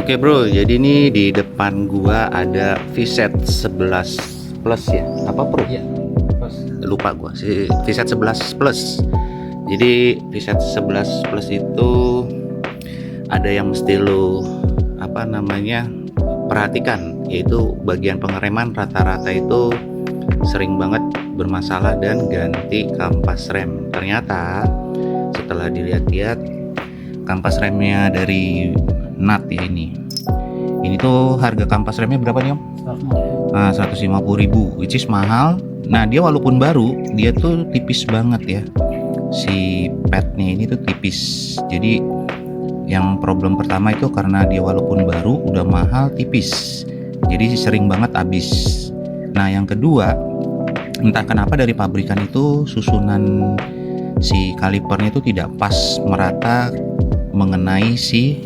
Oke bro, jadi ini di depan gua ada VZ 11 Plus ya? Apa Pro? Iya, Plus. Lupa gua, si VZ 11 Plus. Jadi VZ 11 Plus itu ada yang mesti lo perhatikan, yaitu bagian pengereman rata-rata itu sering banget bermasalah dan ganti kampas rem. Ternyata setelah dilihat-lihat, kampas remnya dari NAT ya ini tuh harga kampas remnya berapa nih Om? Nah 150.000, which is mahal. Nah dia walaupun baru, dia tuh tipis banget ya, si padnya ini tuh tipis. Jadi yang problem pertama itu karena dia walaupun baru udah mahal, tipis, jadi sering banget habis. Nah yang kedua, entah kenapa dari pabrikan itu susunan si kalipernya itu tidak pas merata mengenai si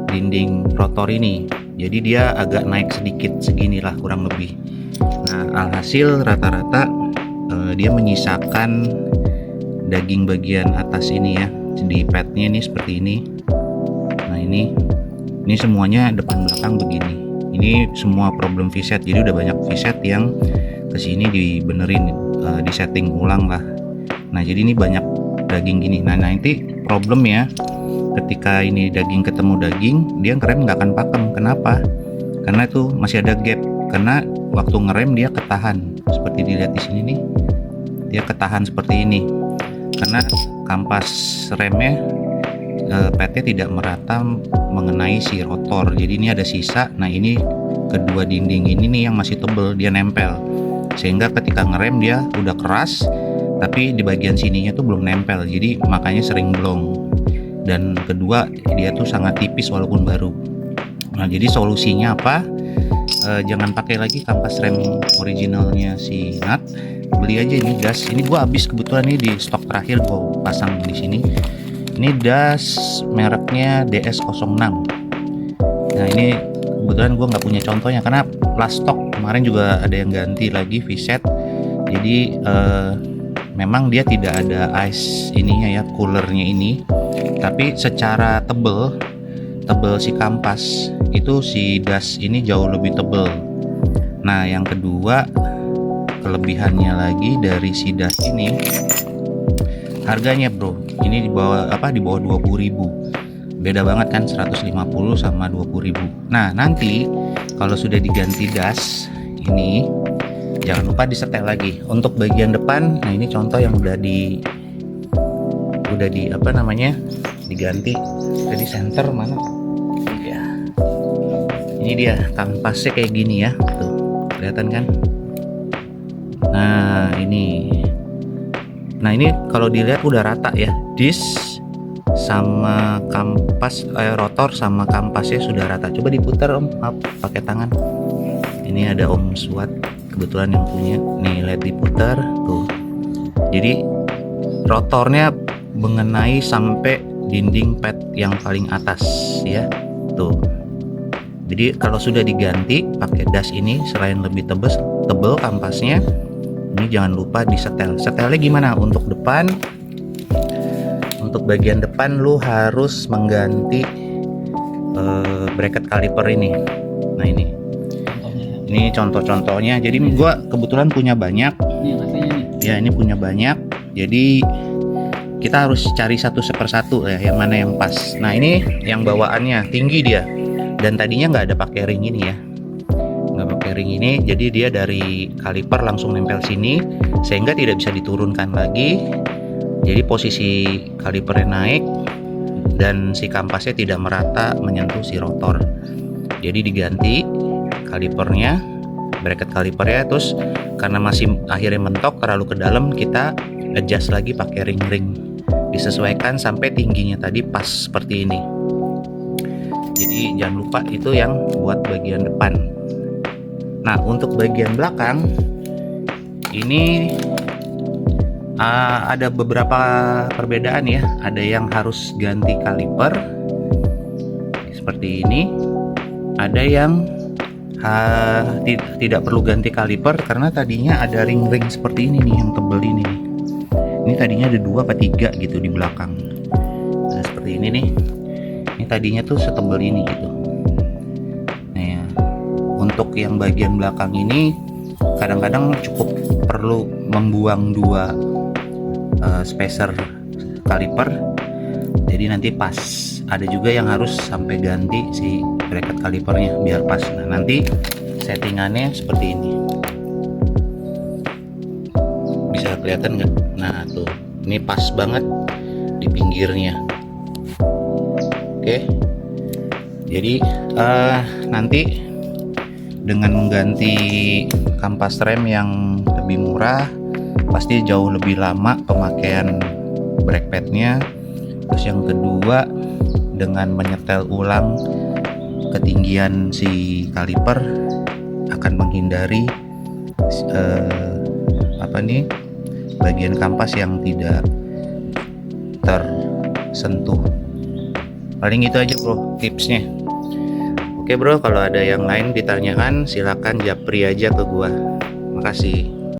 dinding rotor ini, jadi dia agak naik sedikit, seginilah kurang lebih. Nah alhasil rata-rata dia menyisakan daging bagian atas ini ya, di padnya ini seperti ini. Nah ini semuanya depan belakang begini. Ini semua problem VZ, jadi udah banyak VZ yang kesini dibenerin, disetting ulang lah. Nah jadi ini banyak daging gini. Nah nanti problem ya, ketika ini daging ketemu daging, dia ngerem nggak akan pakem. Kenapa? Karena itu masih ada gap. Karena waktu ngerem dia ketahan, seperti dilihat di sini nih, dia ketahan seperti ini. Karena kampas remnya, padnya tidak merata mengenai si rotor. Jadi ini ada sisa. Nah ini kedua dinding ini nih yang masih tebel, dia nempel. Sehingga ketika ngerem dia udah keras, tapi di bagian sininya tuh belum nempel. Jadi makanya sering blong. Dan kedua, dia tuh sangat tipis walaupun baru. Nah jadi solusinya apa? Jangan pakai lagi kampas rem originalnya si NAT, beli aja ini das. Ini gua habis kebetulan nih di stok terakhir, gua pasang di sini. Ini das mereknya DS06. Nah ini kebetulan gua nggak punya contohnya karena last stock, kemarin juga ada yang ganti lagi VZ. Jadi memang dia tidak ada ice ininya ya, coolernya ini, tapi secara tebel si kampas itu si das ini jauh lebih tebel. Nah yang kedua, kelebihannya lagi dari si das ini, harganya bro, ini di bawah 20.000. Beda banget kan, 150 sama 20.000. Nah nanti kalau sudah diganti das ini, jangan lupa disetel lagi untuk bagian depan. Nah ini contoh yang udah di diganti. Jadi center mana ya, ini dia kampasnya kayak gini ya, tuh kelihatan kan. Nah ini kalau dilihat udah rata ya, disk sama kampas, rotor sama kampasnya sudah rata. Coba diputar Om, pakai tangan. Ini ada Om Swat kebetulan yang punya nih, lihat diputar tuh. Jadi rotornya mengenai sampai dinding pad yang paling atas ya, tuh. Jadi kalau sudah diganti pakai das ini, selain lebih tebel kampasnya, ini jangan lupa disetel. Setelnya gimana? Untuk depan, untuk bagian depan lu harus mengganti bracket kaliper ini. Nah ini contoh-contohnya. Jadi gua kebetulan punya banyak. Ya ini punya banyak. Jadi kita harus cari satu persatu ya, yang mana yang pas. Nah ini yang bawaannya tinggi dia, dan tadinya nggak ada pakai ring ini ya, nggak pakai ring ini. Jadi dia dari kaliper langsung nempel sini, sehingga tidak bisa diturunkan lagi. Jadi posisi kalipernya naik dan si kampasnya tidak merata menyentuh si rotor. Jadi diganti kalipernya, bracket kalipernya. Terus karena masih akhirnya mentok terlalu ke dalam, kita adjust lagi pakai ring-ring, disesuaikan sampai tingginya tadi pas seperti ini. Jadi jangan lupa itu yang buat bagian depan. Nah untuk bagian belakang ini ada beberapa perbedaan ya. Ada yang harus ganti kaliper seperti ini, ada yang tidak perlu ganti kaliper karena tadinya ada ring-ring seperti ini nih, yang tebel ini nih. Ini tadinya ada 2 apa 3 gitu di belakang. Nah seperti ini nih, ini tadinya tuh setebal ini gitu. untuk yang bagian belakang ini kadang-kadang cukup perlu membuang dua spacer kaliper, jadi nanti pas. Ada juga yang harus sampai ganti si bracket kalipernya biar pas. Nah, nanti settingannya seperti ini, bisa kelihatan nggak? Nah tuh, ini pas banget di pinggirnya. Oke, jadi nanti dengan mengganti kampas rem yang lebih murah pasti jauh lebih lama pemakaian brake padnya. Terus yang kedua, dengan menyetel ulang ketinggian si kaliper akan menghindari bagian kampas yang tidak tersentuh. Paling itu aja bro tipsnya. Oke bro, kalau ada yang lain ditanyakan silakan japri aja ke gua. Makasih.